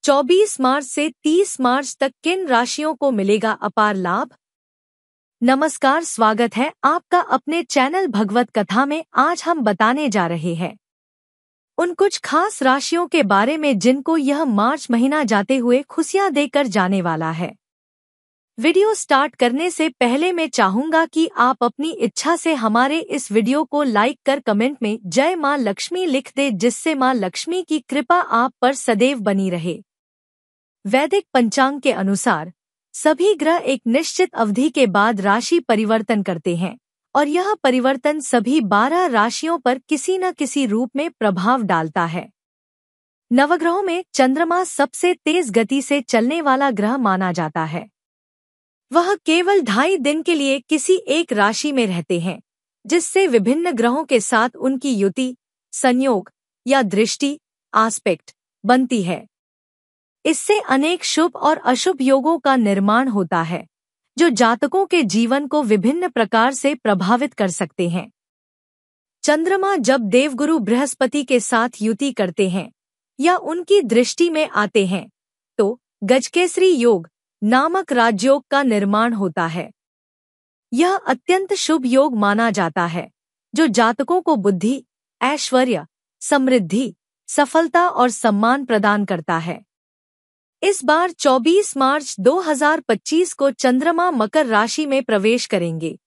24 मार्च से 30 मार्च तक किन राशियों को मिलेगा अपार लाभ? नमस्कार, स्वागत है आपका अपने चैनल भगवत कथा में। आज हम बताने जा रहे हैं उन कुछ खास राशियों के बारे में जिनको यह मार्च महीना जाते हुए खुशियां देकर जाने वाला है। वीडियो स्टार्ट करने से पहले मैं चाहूंगा कि आप अपनी इच्छा से हमारे इस वीडियो को लाइक कर कमेंट में जय मां लक्ष्मी लिख दे, जिससे मां लक्ष्मी की कृपा आप पर सदैव बनी रहे। वैदिक पंचांग के अनुसार सभी ग्रह एक निश्चित अवधि के बाद राशि परिवर्तन करते हैं और यह परिवर्तन सभी 12 राशियों पर किसी न किसी रूप में प्रभाव डालता है। नवग्रहों में चंद्रमा सबसे तेज गति से चलने वाला ग्रह माना जाता है। वह केवल 2.5 दिन के लिए किसी एक राशि में रहते हैं, जिससे विभिन्न ग्रहों के साथ उनकी युति, संयोग या दृष्टि आस्पेक्ट बनती है। इससे अनेक शुभ और अशुभ योगों का निर्माण होता है, जो जातकों के जीवन को विभिन्न प्रकार से प्रभावित कर सकते हैं। चंद्रमा जब देवगुरु बृहस्पति के साथ युति करते हैं या उनकी दृष्टि में आते हैं, तो गजकेसरी योग नामक राजयोग का निर्माण होता है। यह अत्यंत शुभ योग माना जाता है, जो जातकों को बुद्धि, ऐश्वर्य, समृद्धि, सफलता और सम्मान प्रदान करता है। इस बार 24 मार्च 2025 को चंद्रमा मकर राशि में प्रवेश करेंगे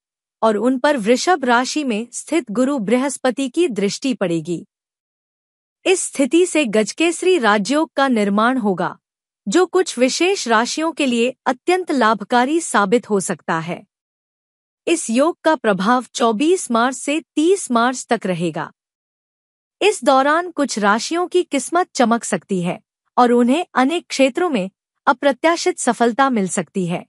और उन पर वृषभ राशि में स्थित गुरु बृहस्पति की दृष्टि पड़ेगी। इस स्थिति से गजकेसरी राजयोग का निर्माण होगा, जो कुछ विशेष राशियों के लिए अत्यंत लाभकारी साबित हो सकता है। इस योग का प्रभाव 24 मार्च से 30 मार्च तक रहेगा। इस दौरान कुछ राशियों की किस्मत चमक सकती है और उन्हें अनेक क्षेत्रों में अप्रत्याशित सफलता मिल सकती है।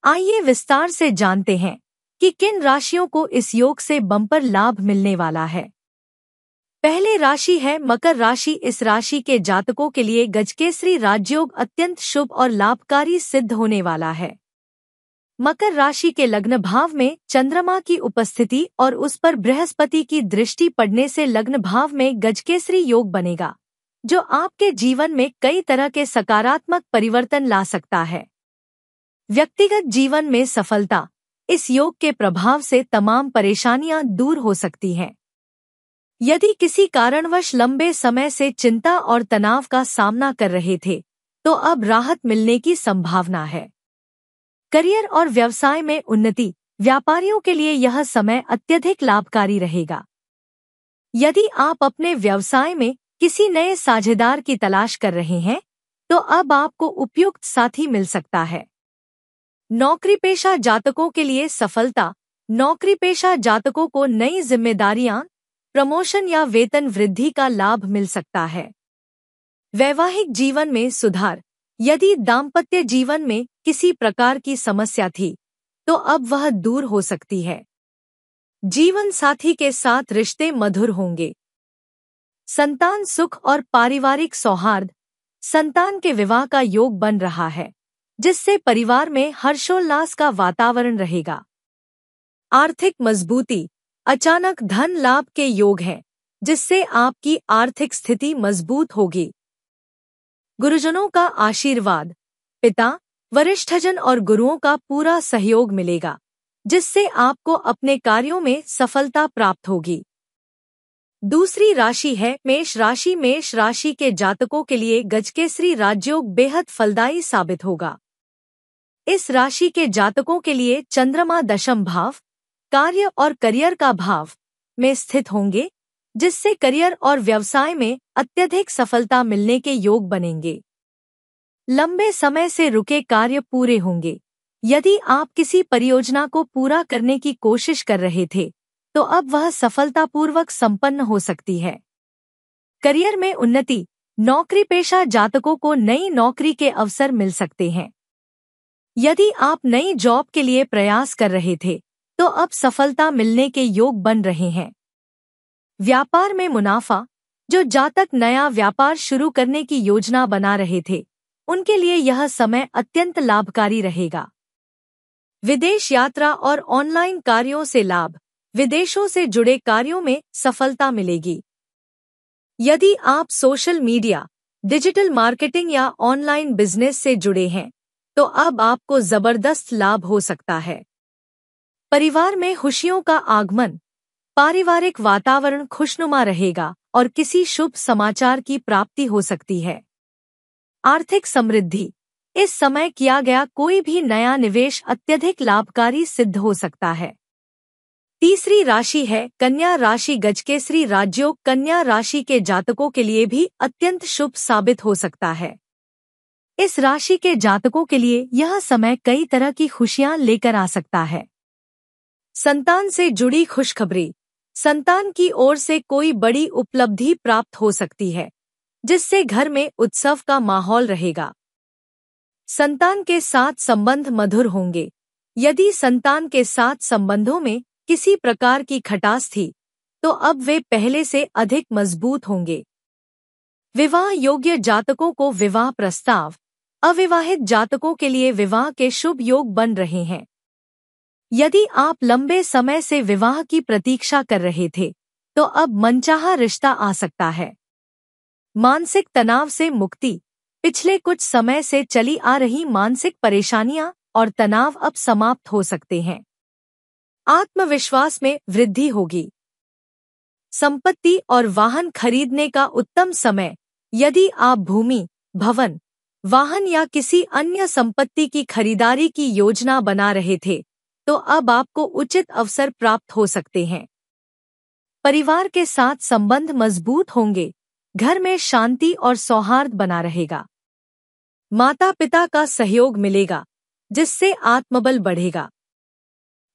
आइए विस्तार से जानते हैं कि किन राशियों को इस योग से बम्पर लाभ मिलने वाला है। पहले राशि है मकर राशि। इस राशि के जातकों के लिए गजकेसरी राजयोग अत्यंत शुभ और लाभकारी सिद्ध होने वाला है। मकर राशि के लग्न भाव में चंद्रमा की उपस्थिति और उस पर बृहस्पति की दृष्टि पड़ने से लग्न भाव में गजकेसरी योग बनेगा, जो आपके जीवन में कई तरह के सकारात्मक परिवर्तन ला सकता है। व्यक्तिगत जीवन में सफलता। इस योग के प्रभाव से तमाम परेशानियां दूर हो सकती हैं। यदि किसी कारणवश लंबे समय से चिंता और तनाव का सामना कर रहे थे, तो अब राहत मिलने की संभावना है। करियर और व्यवसाय में उन्नति। व्यापारियों के लिए यह समय अत्यधिक लाभकारी रहेगा। यदि आप अपने व्यवसाय में किसी नए साझेदार की तलाश कर रहे हैं, तो अब आपको उपयुक्त साथी मिल सकता है। नौकरी पेशा जातकों के लिए सफलता। नौकरी पेशा जातकों को नई जिम्मेदारियां, प्रमोशन या वेतन वृद्धि का लाभ मिल सकता है। वैवाहिक जीवन में सुधार। यदि दाम्पत्य जीवन में किसी प्रकार की समस्या थी, तो अब वह दूर हो सकती है। जीवन साथी के साथ रिश्ते मधुर होंगे। संतान सुख और पारिवारिक सौहार्द। संतान के विवाह का योग बन रहा है, जिससे परिवार में हर्षोल्लास का वातावरण रहेगा। आर्थिक मजबूती। अचानक धन लाभ के योग हैं, जिससे आपकी आर्थिक स्थिति मजबूत होगी। गुरुजनों का आशीर्वाद। पिता, वरिष्ठजन और गुरुओं का पूरा सहयोग मिलेगा, जिससे आपको अपने कार्यों में सफलता प्राप्त होगी। दूसरी राशि है मेष राशि। मेष राशि के जातकों के लिए गजकेसरी राजयोग बेहद फलदायी साबित होगा। इस राशि के जातकों के लिए चंद्रमा दशम भाव, कार्य और करियर का भाव में स्थित होंगे, जिससे करियर और व्यवसाय में अत्यधिक सफलता मिलने के योग बनेंगे। लंबे समय से रुके कार्य पूरे होंगे। यदि आप किसी परियोजना को पूरा करने की कोशिश कर रहे थे, तो अब वह सफलतापूर्वक संपन्न हो सकती है। करियर में उन्नति। नौकरी पेशा जातकों को नई नौकरी के अवसर मिल सकते हैं। यदि आप नई जॉब के लिए प्रयास कर रहे थे, तो अब सफलता मिलने के योग बन रहे हैं। व्यापार में मुनाफा। जो जातक नया व्यापार शुरू करने की योजना बना रहे थे, उनके लिए यह समय अत्यंत लाभकारी रहेगा। विदेश यात्रा और ऑनलाइन कार्यों से लाभ। विदेशों से जुड़े कार्यों में सफलता मिलेगी। यदि आप सोशल मीडिया डिजिटल मार्केटिंग या ऑनलाइन बिजनेस से जुड़े हैं तो अब आपको जबरदस्त लाभ हो सकता है। परिवार में खुशियों का आगमन, पारिवारिक वातावरण खुशनुमा रहेगा और किसी शुभ समाचार की प्राप्ति हो सकती है। आर्थिक समृद्धि, इस समय किया गया कोई भी नया निवेश अत्यधिक लाभकारी सिद्ध हो सकता है। तीसरी राशि है कन्या राशि। गजकेसरी राजयोग कन्या राशि के जातकों के लिए भी अत्यंत शुभ साबित हो सकता है। इस राशि के जातकों के लिए यह समय कई तरह की खुशियां लेकर आ सकता है। संतान से जुड़ी खुशखबरी, संतान की ओर से कोई बड़ी उपलब्धि प्राप्त हो सकती है जिससे घर में उत्सव का माहौल रहेगा। संतान के साथ संबंध मधुर होंगे। यदि संतान के साथ संबंधों में किसी प्रकार की खटास थी तो अब वे पहले से अधिक मजबूत होंगे। विवाह योग्य जातकों को विवाह प्रस्ताव, अविवाहित जातकों के लिए विवाह के शुभ योग बन रहे हैं। यदि आप लंबे समय से विवाह की प्रतीक्षा कर रहे थे तो अब मनचाहा रिश्ता आ सकता है। मानसिक तनाव से मुक्ति, पिछले कुछ समय से चली आ रही मानसिक परेशानियां और तनाव अब समाप्त हो सकते हैं। आत्मविश्वास में वृद्धि होगी। संपत्ति और वाहन खरीदने का उत्तम समय। यदि आप भूमि, भवन, वाहन या किसी अन्य संपत्ति की खरीदारी की योजना बना रहे थे तो अब आपको उचित अवसर प्राप्त हो सकते हैं। परिवार के साथ संबंध मजबूत होंगे। घर में शांति और सौहार्द बना रहेगा। माता पिता का सहयोग मिलेगा जिससे आत्मबल बढ़ेगा।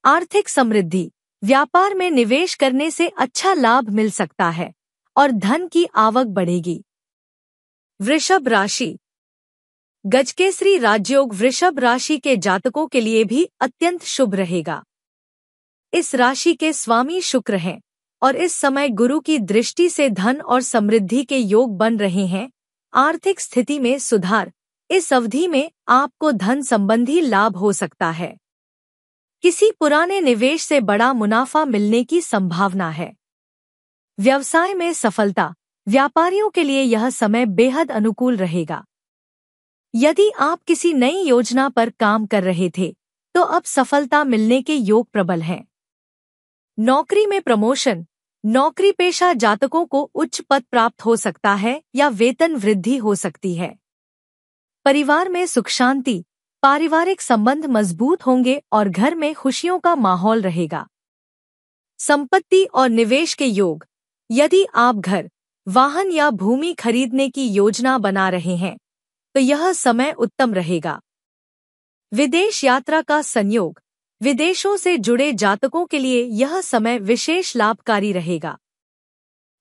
आर्थिक समृद्धि, व्यापार में निवेश करने से अच्छा लाभ मिल सकता है और धन की आवक बढ़ेगी। वृषभ राशि। गजकेसरी राजयोग वृषभ राशि के जातकों के लिए भी अत्यंत शुभ रहेगा। इस राशि के स्वामी शुक्र हैं और इस समय गुरु की दृष्टि से धन और समृद्धि के योग बन रहे हैं। आर्थिक स्थिति में सुधार, इस अवधि में आपको धन संबंधी लाभ हो सकता है। किसी पुराने निवेश से बड़ा मुनाफा मिलने की संभावना है। व्यवसाय में सफलता, व्यापारियों के लिए यह समय बेहद अनुकूल रहेगा। यदि आप किसी नई योजना पर काम कर रहे थे तो अब सफलता मिलने के योग प्रबल हैं। नौकरी में प्रमोशन, नौकरी पेशा जातकों को उच्च पद प्राप्त हो सकता है या वेतन वृद्धि हो सकती है। परिवार में सुख शांति, पारिवारिक संबंध मजबूत होंगे और घर में खुशियों का माहौल रहेगा। संपत्ति और निवेश के योग, यदि आप घर, वाहन या भूमि खरीदने की योजना बना रहे हैं तो यह समय उत्तम रहेगा। विदेश यात्रा का संयोग, विदेशों से जुड़े जातकों के लिए यह समय विशेष लाभकारी रहेगा।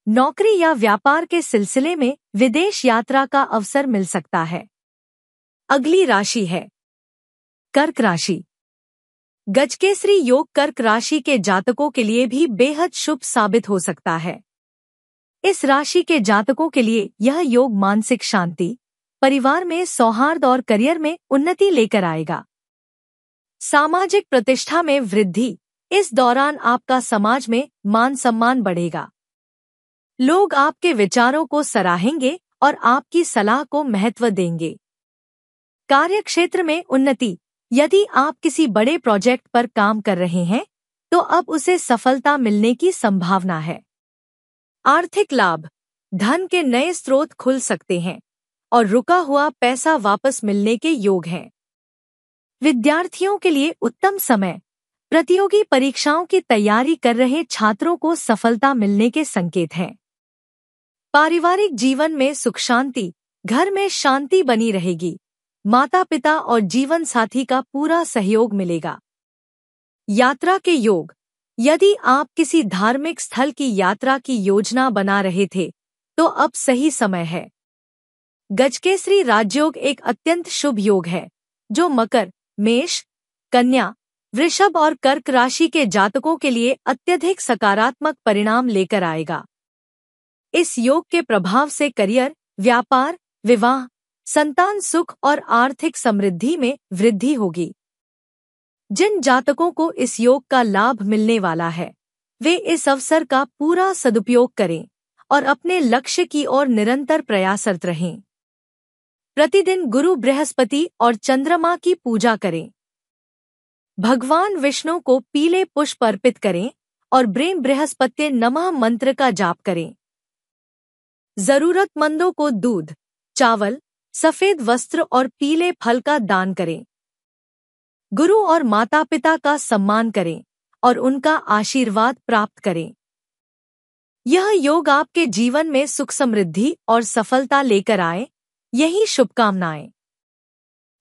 नौकरी या व्यापार के सिलसिले में विदेश यात्रा का अवसर मिल सकता है। अगली राशि है कर्क राशि। गजकेसरी योग कर्क राशि के जातकों के लिए भी बेहद शुभ साबित हो सकता है। इस राशि के जातकों के लिए यह योग मानसिक शांति, परिवार में सौहार्द और करियर में उन्नति लेकर आएगा। सामाजिक प्रतिष्ठा में वृद्धि, इस दौरान आपका समाज में मान सम्मान बढ़ेगा। लोग आपके विचारों को सराहेंगे और आपकी सलाह को महत्व देंगे। कार्यक्षेत्र में उन्नति, यदि आप किसी बड़े प्रोजेक्ट पर काम कर रहे हैं तो अब उसे सफलता मिलने की संभावना है। आर्थिक लाभ, धन के नए स्रोत खुल सकते हैं और रुका हुआ पैसा वापस मिलने के योग हैं। विद्यार्थियों के लिए उत्तम समय, प्रतियोगी परीक्षाओं की तैयारी कर रहे छात्रों को सफलता मिलने के संकेत हैं। पारिवारिक जीवन में सुख शांति, घर में शांति बनी रहेगी। माता पिता और जीवन साथी का पूरा सहयोग मिलेगा। यात्रा के योग, यदि आप किसी धार्मिक स्थल की यात्रा की योजना बना रहे थे तो अब सही समय है। गजकेसरी राजयोग एक अत्यंत शुभ योग है जो मकर, मेष, कन्या, वृषभ और कर्क राशि के जातकों के लिए अत्यधिक सकारात्मक परिणाम लेकर आएगा। इस योग के प्रभाव से करियर, व्यापार, विवाह, संतान सुख और आर्थिक समृद्धि में वृद्धि होगी। जिन जातकों को इस योग का लाभ मिलने वाला है वे इस अवसर का पूरा सदुपयोग करें और अपने लक्ष्य की ओर निरंतर प्रयासरत रहें। प्रतिदिन गुरु बृहस्पति और चंद्रमा की पूजा करें। भगवान विष्णु को पीले पुष्प अर्पित करें और ब्रेम बृहस्पत्ये नमः मंत्र का जाप करें। जरूरतमंदों को दूध, चावल, सफेद वस्त्र और पीले फल का दान करें। गुरु और माता पिता का सम्मान करें और उनका आशीर्वाद प्राप्त करें। यह योग आपके जीवन में सुख समृद्धि और सफलता लेकर आए, यही शुभकामनाएं।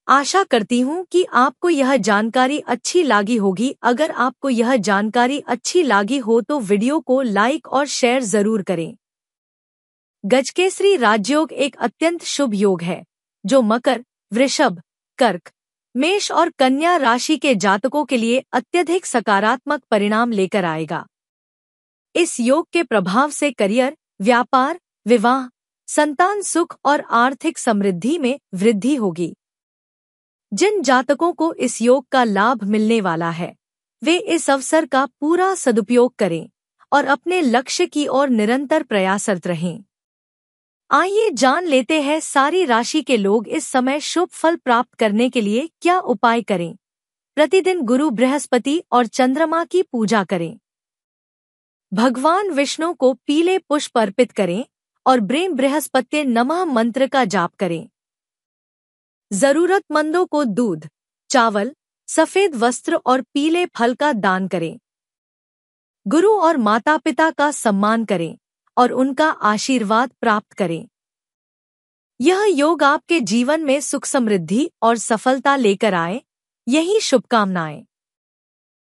आशा करती हूँ कि आपको यह जानकारी अच्छी लगी होगी। अगर आपको यह जानकारी अच्छी लगी हो तो वीडियो को लाइक और शेयर जरूर करें। गजकेसरी राजयोग एक अत्यंत शुभ योग है जो मकर, वृषभ, कर्क, मेष और कन्या राशि के जातकों के लिए अत्यधिक सकारात्मक परिणाम लेकर आएगा। इस योग के प्रभाव से करियर, व्यापार, विवाह, संतान सुख और आर्थिक समृद्धि में वृद्धि होगी। जिन जातकों को इस योग का लाभ मिलने वाला है वे इस अवसर का पूरा सदुपयोग करें और अपने लक्ष्य की ओर निरंतर प्रयासरत रहें। आइए जान लेते हैं सारी राशि के लोग इस समय शुभ फल प्राप्त करने के लिए क्या उपाय करें। प्रतिदिन गुरु बृहस्पति और चंद्रमा की पूजा करें। भगवान विष्णु को पीले पुष्प अर्पित करें और ब्रेम बृहस्पत्ये नमः मंत्र का जाप करें। जरूरतमंदों को दूध, चावल, सफेद वस्त्र और पीले फल का दान करें। गुरु और माता पिता का सम्मान करें और उनका आशीर्वाद प्राप्त करें। यह योग आपके जीवन में सुख समृद्धि और सफलता लेकर आए, यही शुभकामनाएं।